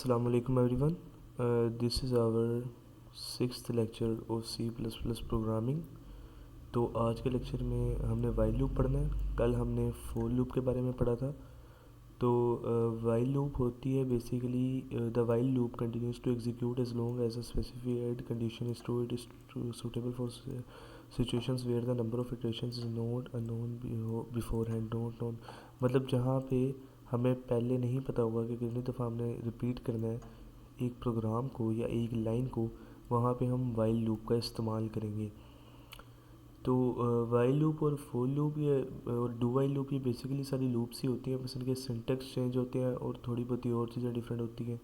Assalamu alaikum everyone. This is our sixth lecture of C++ programming. तो आज के lecture में हमने वाइल लूप पढ़ना है। कल हमने फोर लूप के बारे में पढ़ा था। तो वाइल लूप होती है basically the while loop continues to execute as long as a specified condition is true. It is suitable for situations where the number of iterations is not unknown beforehand, not known। मतलब जहाँ पे हमें पहले नहीं पता होगा कि कितनी दफ़ा हमने रिपीट करना है एक प्रोग्राम को या एक लाइन को, वहाँ पे हम वाइल लूप का इस्तेमाल करेंगे। तो वाइल लूप और फोर लूप ये और डू वाइल लूप ये बेसिकली सारी लूप्स ही होती हैं, बस इनके सिंटेक्स चेंज होते हैं और थोड़ी बहुत ही और चीज़ें डिफरेंट होती हैं।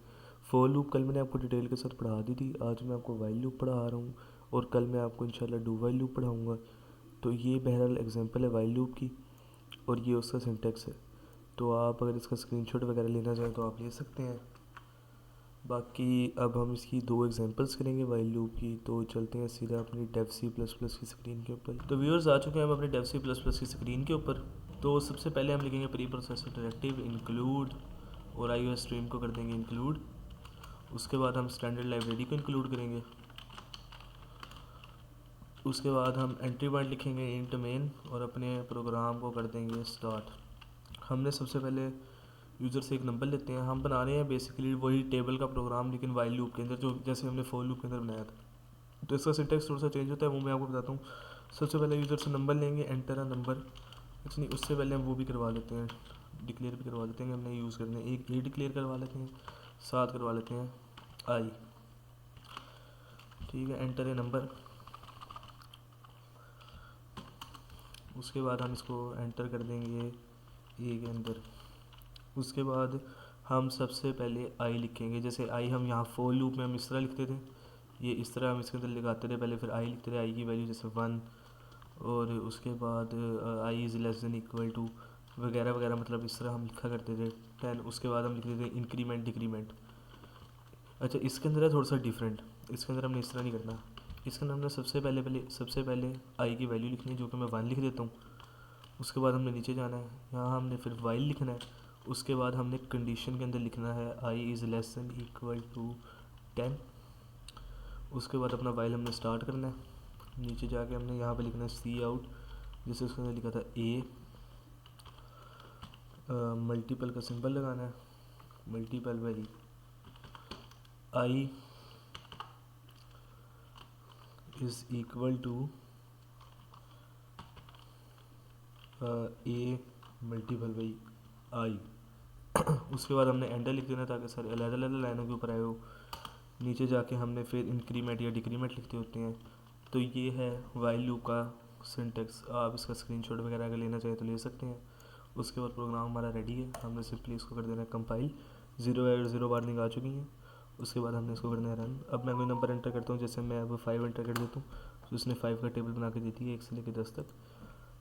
फोर लूप कल मैंने आपको डिटेल के साथ पढ़ा दी थी, आज मैं आपको वाइल लूप पढ़ा रहा हूँ और कल मैं आपको इंशाल्लाह डू वाइल लूप पढ़ाऊँगा। तो ये बहरहाल एग्जांपल है वाइल लूप की और ये उसका सिंटेक्स है। तो आप अगर इसका स्क्रीनशॉट वगैरह लेना चाहें तो आप ले सकते हैं। बाकी अब हम इसकी दो एग्जांपल्स करेंगे वाइल लूप की। तो चलते हैं सीधा अपनी डेव सी प्लस प्लस की स्क्रीन के ऊपर। तो व्यूअर्स आ चुके हैं हम अपने डेव सी प्लस प्लस की स्क्रीन के ऊपर। तो सबसे पहले हम लिखेंगे प्री प्रोसेसर डायरेक्टिव इंक्लूड और आई स्ट्रीम को कर देंगे इंक्लूड। उसके बाद हम स्टैंडर्ड लाइब्रेरी को इंक्लूड करेंगे। उसके बाद हम एंट्री पॉइंट लिखेंगे इंट मेन और अपने प्रोग्राम को कर देंगे स्टार्ट। हमने सबसे पहले यूज़र से एक नंबर लेते हैं। हम बना रहे हैं बेसिकली वही टेबल का प्रोग्राम लेकिन वाइल लूप के अंदर, जो जैसे हमने फोर लूप के अंदर बनाया था। तो इसका सिंटेक्स थोड़ा सा चेंज होता है, वो मैं आपको बताता हूँ। सबसे पहले यूज़र से नंबर लेंगे, एंटर अ नंबर। कुछ नहीं, उससे पहले हम वो भी करवा लेते हैं, डिक्लेयर भी करवा लेते हैं कि हमने यूज़ करने। एक ये डिक्लेयर करवा लेते हैं, साथ करवा लेते हैं आई। ठीक है, एंटर ए नंबर। उसके बाद हम इसको एंटर कर देंगे ए के अंदर। उसके बाद हम सबसे पहले आई लिखेंगे। जैसे आई हम यहाँ फोर लूप में हम इस तरह लिखते थे, ये इस तरह हम इसके अंदर लगाते थे पहले, फिर आई लिखते थे, आई की वैल्यू जैसे 1 और उसके बाद I is less than equal to वगैरह वगैरह, मतलब इस तरह हम लिखा करते थे 10। उसके बाद हम लिखते थे इंक्रीमेंट डिक्रीमेंट। अच्छा, इसके अंदर है थोड़ा सा डिफरेंट। इसके अंदर हमने इस तरह नहीं करना। इसके अंदर हमने सबसे पहले आई की वैल्यू लिखनी है, जो कि मैं 1 लिख देता हूँ। उसके बाद हमने नीचे जाना है, यहाँ हमने फिर वाइल लिखना है। उसके बाद हमने कंडीशन के अंदर लिखना है I is less than equal to 10। उसके बाद अपना वाइल हमने स्टार्ट करना है। नीचे जाके हमने यहाँ पे लिखना है सी आउट, जैसे उसके अंदर लिखा था ए। मल्टीपल का सिंबल लगाना है, multiple value I is equal to A multiple by I. उसके बाद हमने एंटर लिख देना ताकि सारे अलग अलग लाइनों के ऊपर आए हो। नीचे जाके हमने फिर इंक्रीमेंट या डिक्रीमेंट लिखते होते हैं। तो ये है वाइल लूप का सिंटेक्स। आप इसका स्क्रीनशॉट वगैरह अगर लेना चाहें तो ले सकते हैं। उसके बाद प्रोग्राम हमारा रेडी है, हमने सिंपली इसको कर देना है कंपाइल। 0 वार्निंग आ चुकी है। उसके बाद हमने इसको करना है रन। अब मैं कोई नंबर एंटर करता हूँ, जैसे मैं अब 5 एंटर कर देता हूँ तो उसने 5 का टेबल बना के देती है 1 से लेकर 10 तक।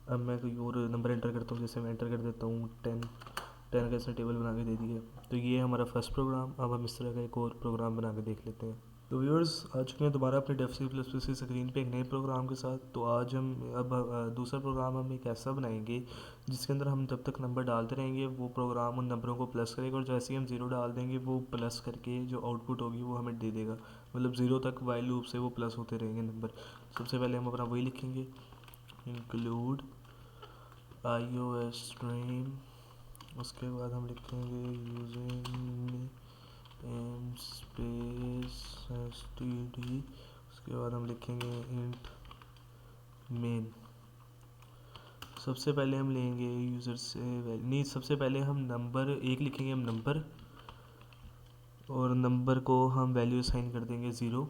अब मैं कोई और नंबर एंटर करता हूँ, जैसे मैं एंटर कर देता हूँ 10 का इसने टेबल बना के दे दी है। तो ये हमारा फर्स्ट प्रोग्राम। अब हम इस तरह का एक और प्रोग्राम बना के देख लेते हैं। तो व्यूअर्स आ चुके हैं दोबारा अपने डेव सी प्लस प्लस की स्क्रीन पे एक नए प्रोग्राम के साथ। तो आज हम अब दूसरा प्रोग्राम हम एक ऐसा बनाएंगे जिसके अंदर हम जब तक नंबर डालते रहेंगे वो प्रोग्राम उन नंबरों को प्लस करेगा, और जैसे ही हम 0 डाल देंगे वो प्लस करके जो आउटपुट होगी वो हमें दे देगा। मतलब 0 तक वाइल लूप से वो प्लस होते रहेंगे नंबर। सबसे पहले हम अपना वही लिखेंगे, इंक्लूड IOStream। उसके बाद हम लिखेंगे यूजिंग एम स्पेस std। उसके बाद हम लिखेंगे इंट मेन। सबसे पहले हम लेंगे यूज़र से नहीं, सबसे पहले हम नंबर 1 लिखेंगे, हम नंबर, और नंबर को हम वैल्यू असाइन कर देंगे 0।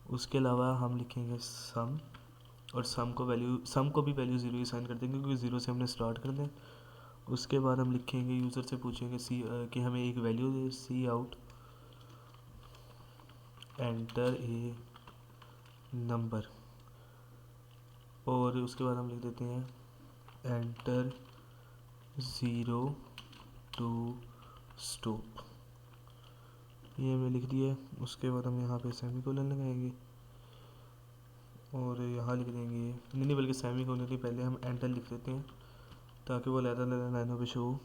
उसके अलावा हम लिखेंगे सम, और सम को भी वैल्यू 0 असाइन कर देंगे क्योंकि 0 से हमने स्टार्ट कर दें। उसके बाद हम लिखेंगे यूज़र से पूछेंगे कि हमें एक value they, C out enter a number. और उसके बाद हम लिख देते हैं एंटर 0 टू स्टॉप। ये हमने लिख दिया है। उसके बाद हम यहाँ पे सेमीकोलन लगाएंगे और यहाँ लिख देंगे, नहीं बल्कि सेमीकोलन के पहले हम एंटर लिख देते हैं ताकि वो अलग अलग लाइनों पे शो हो।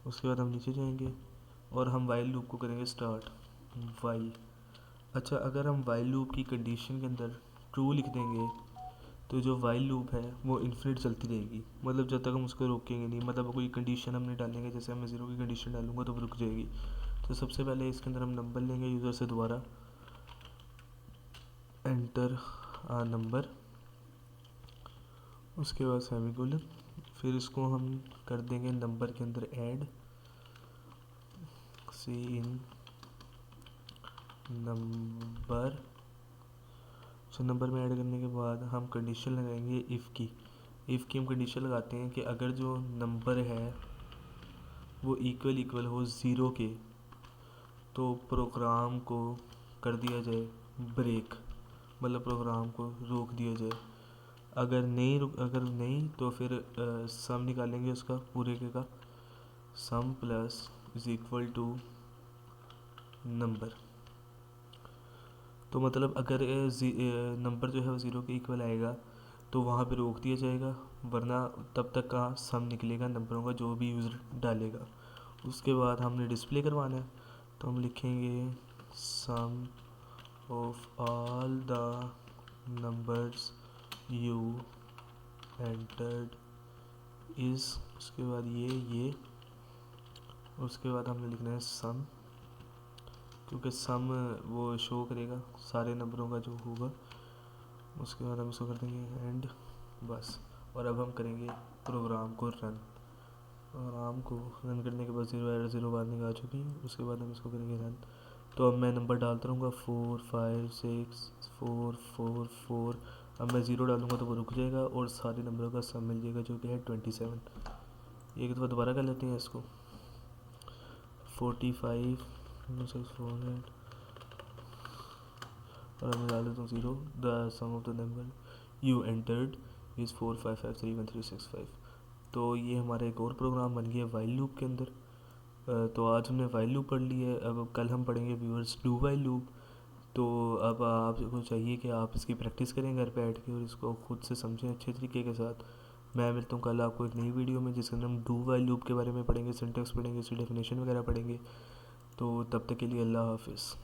उसके बाद हम नीचे जाएंगे और हम वाइल लूप को करेंगे स्टार्ट वाइल। अच्छा, अगर हम वाइल लूप की कंडीशन के अंदर ट्रू लिख देंगे तो जो वाइल लूप है वो इन्फिनिट चलती रहेगी, मतलब जब तक हम उसको रोकेंगे नहीं। मतलब कोई कंडीशन हमने डालेंगे, जैसे मैं 0 की कंडीशन डालूंगा तो वो रुक जाएगी। तो सबसे पहले इसके अंदर हम नंबर लेंगे यूज़र से, दोबारा एंटर आ नंबर, उसके बाद सेमीकोलन, फिर इसको हम कर देंगे नंबर के अंदर ऐड सी इन नंबर। सो नंबर में ऐड करने के बाद हम कंडीशन लगाएंगे इफ़ की। इफ़ की हम कंडीशन लगाते हैं कि अगर जो नंबर है वो इक्वल हो 0 के तो प्रोग्राम को कर दिया जाए ब्रेक, मतलब प्रोग्राम को रोक दिया जाए। अगर नहीं तो फिर सम निकालेंगे उसका पूरे के का, sum plus is equal to number. तो मतलब अगर नंबर जो है वो 0 के इक्वल आएगा तो वहाँ पे रोक दिया जाएगा, वरना तब तक का सम निकलेगा नंबरों का जो भी यूज़र डालेगा। उसके बाद हमने डिस्प्ले करवाना है, तो हम लिखेंगे sum of all the numbers you entered is, उसके बाद ये उसके बाद हमने लिखना है सम, क्योंकि सम वो शो करेगा सारे नंबरों का जो होगा। उसके बाद हम इसको कर देंगे एंड, बस। और अब हम करेंगे प्रोग्राम को रन। प्रोग्राम को रन करने के बाद 0 एरर 0 वार्निंग आ चुकी है। उसके बाद हम इसको करेंगे रन। तो अब मैं नंबर डालता रहूँगा 4 5 6 4 4 4। अब मैं 0 डालूँगा तो वो रुक जाएगा और सारे नंबरों का सम मिल जाएगा जो कि है 27। एक दफ़ा दोबारा कर लेते हैं इसको, 45 6 4 और मैं डाल देता हूँ 0। The sum of the number you entered is 4 5 5 3 1 3 6 5। तो ये हमारा एक और प्रोग्राम बन गया वाइल लूप के अंदर। तो आज हमने वाइल लूप पढ़ ली है, अब कल हम पढ़ेंगे व्यूअर्स डू वाइल लूप। तो अब आपको चाहिए कि आप इसकी प्रैक्टिस करें घर पे बैठ के और इसको खुद से समझें अच्छे तरीके के साथ। मैं मिलता हूँ कल आपको एक नई वीडियो में, जिसके अंदर हम डू वाइल लूप के बारे में पढ़ेंगे, सिंटेक्स पढ़ेंगे, इसकी डेफिनेशन वगैरह पढ़ेंगे। तो तब तक के लिए अल्लाह हाफिज़।